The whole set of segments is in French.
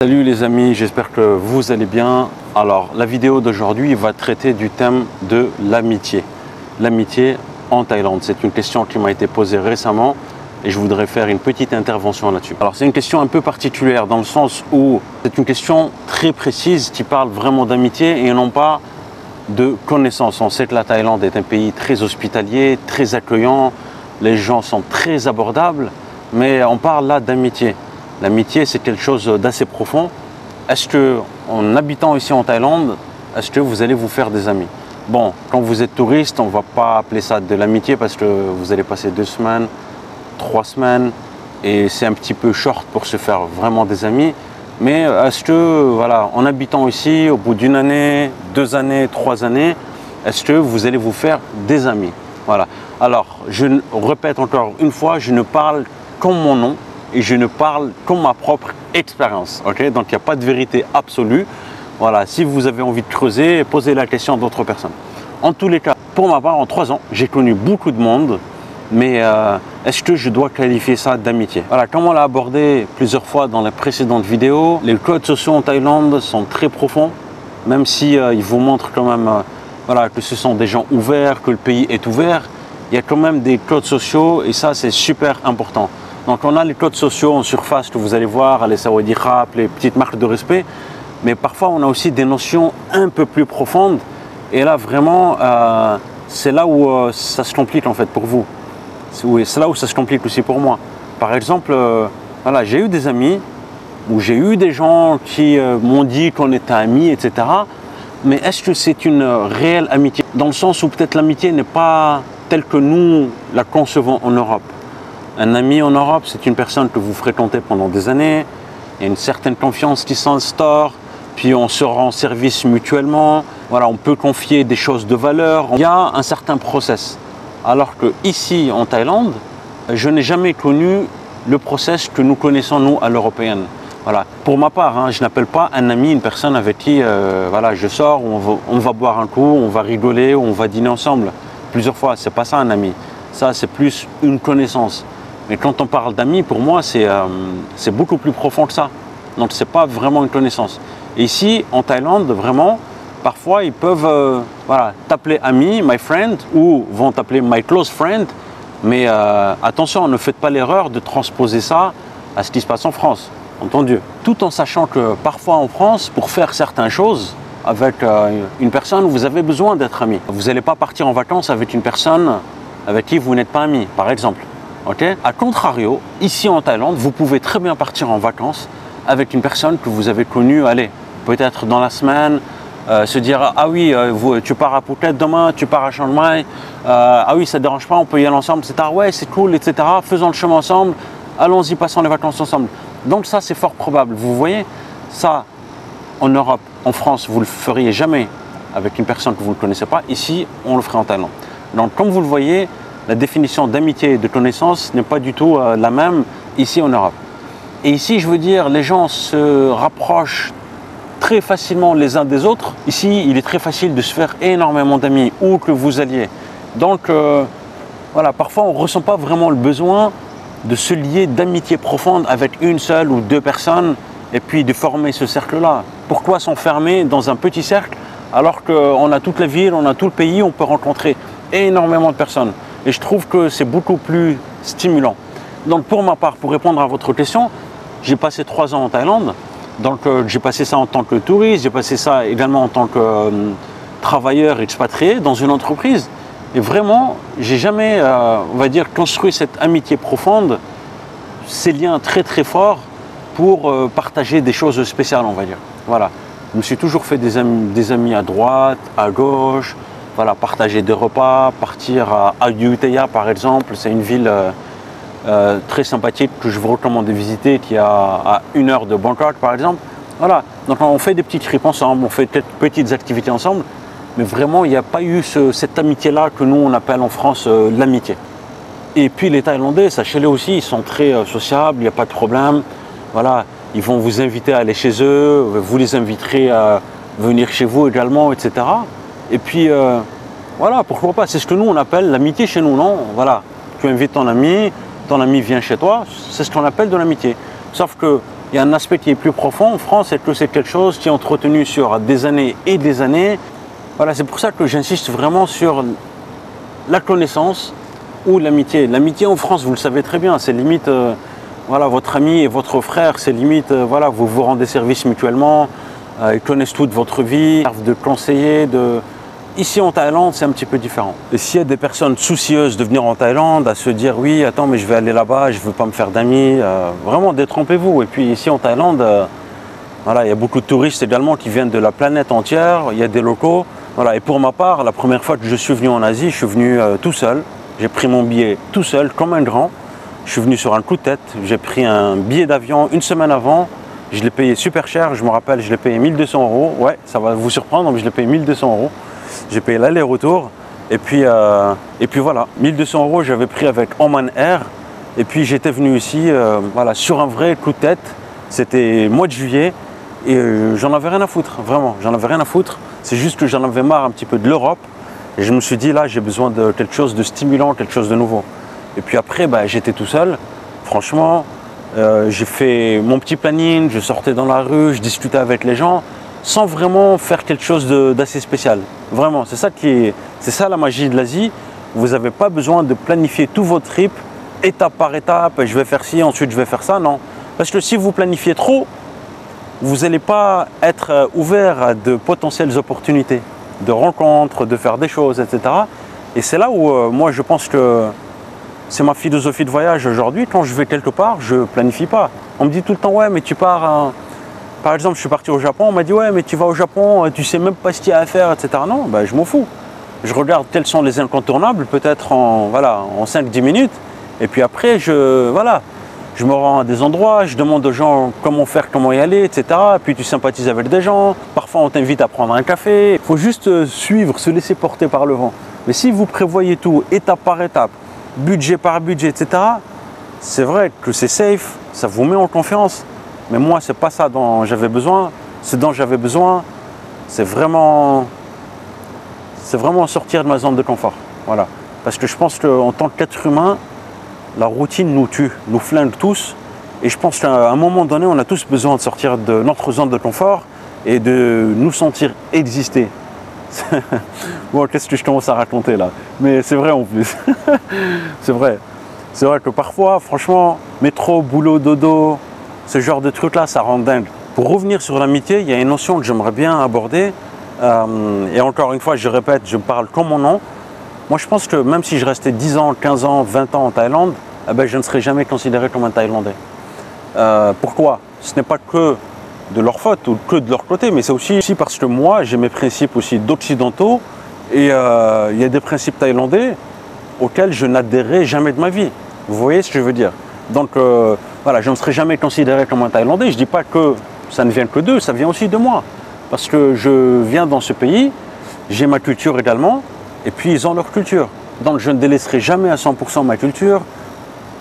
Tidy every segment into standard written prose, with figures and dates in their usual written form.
Salut les amis, j'espère que vous allez bien. Alors la vidéo d'aujourd'hui va traiter du thème de l'amitié. L'amitié en Thaïlande, c'est une question qui m'a été posée récemment et je voudrais faire une petite intervention là-dessus. Alors c'est une question un peu particulière dans le sens où c'est une question très précise qui parle vraiment d'amitié et non pas de connaissance. On sait que la Thaïlande est un pays très hospitalier, très accueillant, les gens sont très abordables, mais on parle là d'amitié. L'amitié, c'est quelque chose d'assez profond. Est-ce que, en habitant ici en Thaïlande, est-ce que vous allez vous faire des amis? Bon, quand vous êtes touriste, on ne va pas appeler ça de l'amitié parce que vous allez passer 2 semaines, 3 semaines et c'est un petit peu short pour se faire vraiment des amis. Mais est-ce que, voilà, en habitant ici, au bout d'1 année, 2 années, 3 années, est-ce que vous allez vous faire des amis? Voilà. Alors, je répète encore une fois, je ne parle qu'en mon nom. Et je ne parle comme ma propre expérience, ok? Donc il n'y a pas de vérité absolue. Voilà, si vous avez envie de creuser, posez la question à d'autres personnes. En tous les cas, pour ma part, en 3 ans, j'ai connu beaucoup de monde, mais est-ce que je dois qualifier ça d'amitié? Voilà, comme on l'a abordé plusieurs fois dans les précédentes vidéos, les codes sociaux en Thaïlande sont très profonds, même si ils vous montrent quand même voilà, que ce sont des gens ouverts, que le pays est ouvert, il y a quand même des codes sociaux et ça c'est super important. Donc on a les codes sociaux en surface que vous allez voir, les sawadee krap, les petites marques de respect, mais parfois on a aussi des notions un peu plus profondes et là vraiment c'est là où ça se complique en fait pour vous. C'est là où ça se complique aussi pour moi. Par exemple, voilà, j'ai eu des amis ou j'ai eu des gens qui m'ont dit qu'on était amis, etc. Mais est-ce que c'est une réelle amitié? Dans le sens où peut-être l'amitié n'est pas telle que nous la concevons en Europe. Un ami en Europe, c'est une personne que vous fréquentez pendant des années, il y a une certaine confiance qui s'instaure, puis on se rend service mutuellement, voilà, on peut confier des choses de valeur, il y a un certain process. Alors que ici en Thaïlande, je n'ai jamais connu le process que nous connaissons nous à l'européenne. Voilà. Pour ma part, hein, je n'appelle pas un ami une personne avec qui voilà, je sors, on va boire un coup, on va rigoler, on va dîner ensemble. Plusieurs fois, c'est pas ça un ami, ça c'est plus une connaissance. Mais quand on parle d'amis, pour moi, c'est beaucoup plus profond que ça. Donc, ce n'est pas vraiment une connaissance. Et ici, en Thaïlande, vraiment, parfois, ils peuvent voilà, t'appeler ami, my friend, ou vont t'appeler my close friend. Mais attention, ne faites pas l'erreur de transposer ça à ce qui se passe en France, entendu. Tout en sachant que parfois en France, pour faire certaines choses, avec une personne, vous avez besoin d'être ami. Vous n'allez pas partir en vacances avec une personne avec qui vous n'êtes pas ami, par exemple. Okay. A contrario, ici en Thaïlande, vous pouvez très bien partir en vacances avec une personne que vous avez connue, allez, peut-être dans la semaine, se dire « Ah oui, tu pars à Phuket demain, tu pars à Chiang Mai, ah oui, ça ne dérange pas, on peut y aller ensemble, etc. Ouais, c'est cool, etc. Faisons le chemin ensemble, allons-y, passons les vacances ensemble. » Donc ça, c'est fort probable. Vous voyez, ça, en Europe, en France, vous ne le feriez jamais avec une personne que vous ne connaissez pas. Ici, on le ferait en Thaïlande. Donc, comme vous le voyez, la définition d'amitié et de connaissance n'est pas du tout la même ici en Europe. Et ici, je veux dire, les gens se rapprochent très facilement les uns des autres. Ici, il est très facile de se faire énormément d'amis, où que vous alliez. Donc, voilà, parfois, on ne ressent pas vraiment le besoin de se lier d'amitié profonde avec une seule ou 2 personnes et puis de former ce cercle-là. Pourquoi s'enfermer dans un petit cercle alors qu'on a toute la ville, on a tout le pays, on peut rencontrer énormément de personnes. Et je trouve que c'est beaucoup plus stimulant. Donc pour ma part, pour répondre à votre question, j'ai passé 3 ans en Thaïlande. Donc j'ai passé ça en tant que touriste, j'ai passé ça également en tant que travailleur expatrié dans une entreprise. Et vraiment, j'ai jamais, on va dire, construit cette amitié profonde, ces liens très très forts pour partager des choses spéciales, on va dire. Voilà. Je me suis toujours fait des amis à droite, à gauche. Voilà, partager des repas, partir à Ayutthaya par exemple, c'est une ville très sympathique que je vous recommande de visiter, qui est à 1 heure de Bangkok par exemple. Voilà, donc on fait des petits trips ensemble, on fait quelques petites activités ensemble, mais vraiment il n'y a pas eu cette amitié-là que nous on appelle en France l'amitié. Et puis les Thaïlandais, sachez-le aussi, ils sont très sociables, il n'y a pas de problème. Voilà, ils vont vous inviter à aller chez eux, vous les inviterez à venir chez vous également, etc. Et puis, voilà, pourquoi pas, c'est ce que nous on appelle l'amitié chez nous, non? Voilà, tu invites ton ami vient chez toi, c'est ce qu'on appelle de l'amitié. Sauf qu'il Il y a un aspect qui est plus profond en France, c'est que c'est quelque chose qui est entretenu sur des années et des années. Voilà, c'est pour ça que j'insiste vraiment sur la connaissance ou l'amitié. L'amitié en France, vous le savez très bien, c'est limite, voilà, votre ami et votre frère, c'est limite, voilà, vous vous rendez service mutuellement, ils connaissent toute votre vie, de conseiller, de... Ici en Thaïlande, c'est un petit peu différent. Et s'il y a des personnes soucieuses de venir en Thaïlande, à se dire oui, attends, mais je vais aller là-bas, je ne veux pas me faire d'amis, vraiment détrompez-vous. Et puis ici en Thaïlande, voilà, il y a beaucoup de touristes également qui viennent de la planète entière, il y a des locaux. Voilà. Et pour ma part, la première fois que je suis venu en Asie, je suis venu tout seul. J'ai pris mon billet tout seul, comme un grand. Je suis venu sur un coup de tête. J'ai pris un billet d'avion une semaine avant. Je l'ai payé super cher. Je me rappelle, je l'ai payé 1 200 €. Ouais, ça va vous surprendre, mais je l'ai payé 1 200 €. J'ai payé l'aller-retour. Et puis voilà, 1 200 € j'avais pris avec Oman Air. Et puis j'étais venu ici voilà, sur un vrai coup de tête. C'était mois de juillet. Et j'en avais rien à foutre, vraiment. J'en avais rien à foutre. C'est juste que j'en avais marre un petit peu de l'Europe. Et je me suis dit, là, j'ai besoin de quelque chose de stimulant, quelque chose de nouveau. Et puis après, j'étais tout seul. Franchement, j'ai fait mon petit planning, je sortais dans la rue, je discutais avec les gens, sans vraiment faire quelque chose d'assez spécial. Vraiment, c'est ça la magie de l'Asie. Vous n'avez pas besoin de planifier tout votre trip, étape par étape, je vais faire ci, ensuite je vais faire ça, non. Parce que si vous planifiez trop, vous n'allez pas être ouvert à de potentielles opportunités, de rencontres, de faire des choses, etc. Et c'est là où moi je pense que c'est ma philosophie de voyage aujourd'hui. Quand je vais quelque part, je ne planifie pas. On me dit tout le temps, ouais, mais tu pars... Par exemple, je suis parti au Japon, on m'a dit, ouais, mais tu vas au Japon, tu sais même pas ce qu'il y a à faire, etc. Non, je m'en fous. Je regarde quels sont les incontournables, peut-être en 5-10 minutes. Et puis après, je me rends à des endroits, je demande aux gens comment faire, comment y aller, etc. Puis tu sympathises avec des gens. Parfois, on t'invite à prendre un café. Il faut juste suivre, se laisser porter par le vent. Mais si vous prévoyez tout, étape par étape, budget par budget, etc., c'est vrai que c'est safe, ça vous met en confiance. Mais moi, c'est pas ça dont j'avais besoin. Ce dont j'avais besoin, c'est vraiment sortir de ma zone de confort. Voilà. Parce que je pense qu'en tant qu'être humain, la routine nous tue, nous flingue tous. Et je pense qu'à un moment donné, on a tous besoin de sortir de notre zone de confort et de nous sentir exister. Bon, qu'est-ce que je commence à raconter là? Mais c'est vrai en plus. C'est vrai. C'est vrai que parfois, franchement, métro, boulot, dodo, ce genre de trucs-là, ça rend dingue. Pour revenir sur l'amitié, il y a une notion que j'aimerais bien aborder. Et encore une fois, je répète, je parle comme mon nom. Moi, je pense que même si je restais 10 ans, 15 ans, 20 ans en Thaïlande, je ne serais jamais considéré comme un Thaïlandais. Pourquoi? Ce n'est pas que de leur faute ou que de leur côté, mais c'est aussi parce que moi, j'ai mes principes aussi d'occidentaux et il y a des principes thaïlandais auxquels je n'adhérerai jamais de ma vie. Vous voyez ce que je veux dire? Donc, voilà, je ne serai jamais considéré comme un Thaïlandais. Je ne dis pas que ça ne vient que d'eux, ça vient aussi de moi. Parce que je viens dans ce pays, j'ai ma culture également, et puis ils ont leur culture. Donc je ne délaisserai jamais à 100% ma culture.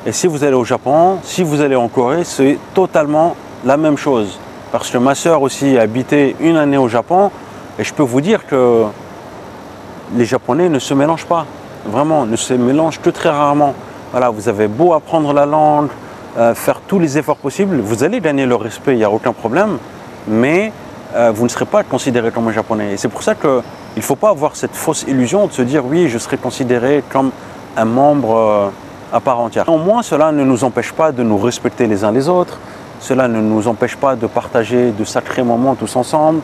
Et si vous allez au Japon, si vous allez en Corée, c'est totalement la même chose. Parce que ma sœur aussi a habité 1 année au Japon, et je peux vous dire que les Japonais ne se mélangent pas. Vraiment, ne se mélangent que très rarement. Voilà, vous avez beau apprendre la langue, faire tous les efforts possibles, vous allez gagner leur respect, il n'y a aucun problème, mais vous ne serez pas considéré comme un Japonais. Et c'est pour ça qu'il ne faut pas avoir cette fausse illusion de se dire oui, je serai considéré comme un membre à part entière. Au moins, cela ne nous empêche pas de nous respecter les uns les autres, cela ne nous empêche pas de partager de sacrés moments tous ensemble.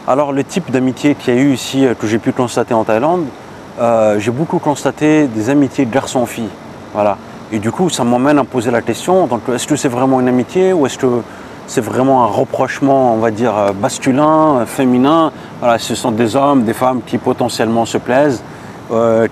Alors le type d'amitié qu'il y a eu ici, que j'ai pu constater en Thaïlande, j'ai beaucoup constaté des amitiés garçon-fille. Voilà. Et du coup, ça m'emmène à poser la question, donc est-ce que c'est vraiment une amitié ou est-ce que c'est vraiment un rapprochement, on va dire, masculin, féminin? Voilà, ce sont des hommes, des femmes qui potentiellement se plaisent,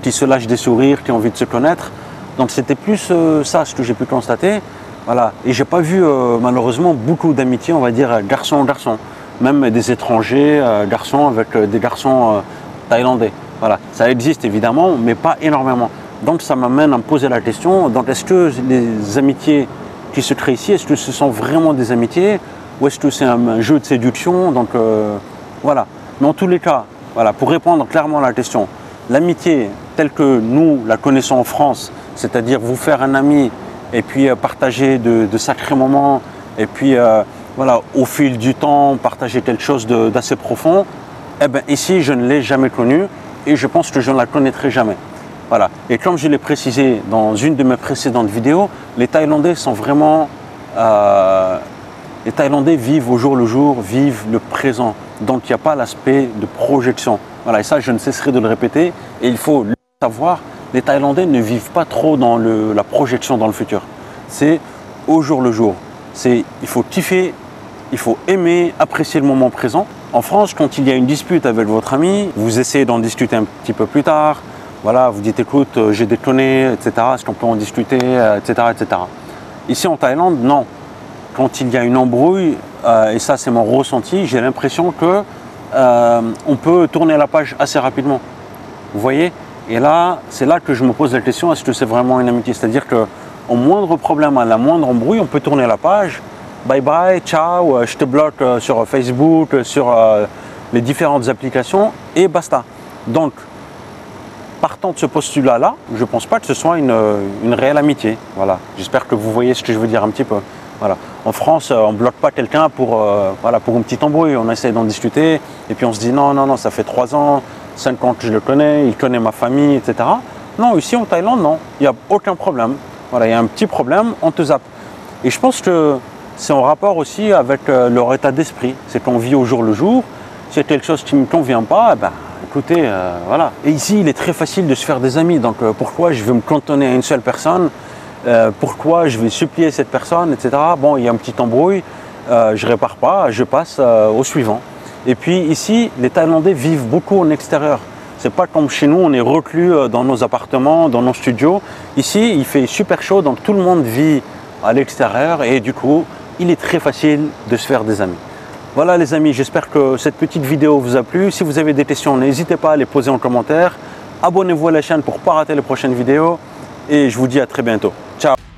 qui se lâchent des sourires, qui ont envie de se connaître. Donc c'était plus ça ce que j'ai pu constater. Voilà. Et j'ai pas vu malheureusement beaucoup d'amitié, on va dire, garçon-garçon. Même des étrangers, garçons avec des garçons thaïlandais. Voilà. Ça existe évidemment, mais pas énormément. Donc ça m'amène à me poser la question, donc est-ce que les amitiés qui se créent ici, est-ce que ce sont vraiment des amitiés ou est-ce que c'est un jeu de séduction? Donc voilà. Mais en tous les cas, voilà, pour répondre clairement à la question, l'amitié telle que nous la connaissons en France, c'est-à-dire vous faire un ami et puis partager de sacrés moments et puis voilà, au fil du temps, partager quelque chose d'assez profond, eh bien, ici, je ne l'ai jamais connu et je pense que je ne la connaîtrai jamais. Voilà. Et comme je l'ai précisé dans une de mes précédentes vidéos, les Thaïlandais sont vraiment... les Thaïlandais vivent au jour le jour, vivent le présent. Donc, il n'y a pas l'aspect de projection. Voilà, et ça, je ne cesserai de le répéter. Et il faut le savoir, les Thaïlandais ne vivent pas trop dans la projection dans le futur. C'est au jour le jour. Il faut kiffer, il faut aimer, apprécier le moment présent. En France, quand il y a une dispute avec votre ami, vous essayez d'en discuter un petit peu plus tard. Voilà, vous dites, écoute, j'ai déconné, etc. Est-ce qu'on peut en discuter, etc., etc. Ici, en Thaïlande, non. Quand il y a une embrouille, et ça, c'est mon ressenti, j'ai l'impression que on peut tourner la page assez rapidement. Vous voyez? Et là, c'est là que je me pose la question, est-ce que c'est vraiment une amitié? C'est-à-dire qu'au moindre problème, à la moindre embrouille, on peut tourner la page. Bye bye, ciao, je te bloque sur Facebook, sur les différentes applications et basta. Donc, partant de ce postulat-là, je ne pense pas que ce soit une réelle amitié. Voilà. J'espère que vous voyez ce que je veux dire un petit peu. Voilà. En France, on ne bloque pas quelqu'un pour une petite embrouille. On essaie d'en discuter et puis on se dit non, non, non, ça fait 3 ans, 5 ans que je le connais, il connaît ma famille, etc. Non, ici en Thaïlande, non, il n'y a aucun problème. Voilà, il y a un petit problème, on te zappe. Et je pense que c'est en rapport aussi avec leur état d'esprit. C'est qu'on vit au jour le jour. S'il y a quelque chose qui ne me convient pas, ben, écoutez, voilà. Et ici, il est très facile de se faire des amis. Donc, pourquoi je vais me cantonner à une seule personne? Pourquoi je vais supplier cette personne, etc. Bon, il y a une petite embrouille, je répare pas, je passe au suivant. Et puis ici, les Thaïlandais vivent beaucoup en extérieur. C'est pas comme chez nous, on est reclus dans nos appartements, dans nos studios. Ici, il fait super chaud, donc tout le monde vit à l'extérieur et du coup, il est très facile de se faire des amis. Voilà les amis, j'espère que cette petite vidéo vous a plu. Si vous avez des questions, n'hésitez pas à les poser en commentaire. Abonnez-vous à la chaîne pour ne pas rater les prochaines vidéos. Et je vous dis à très bientôt. Ciao!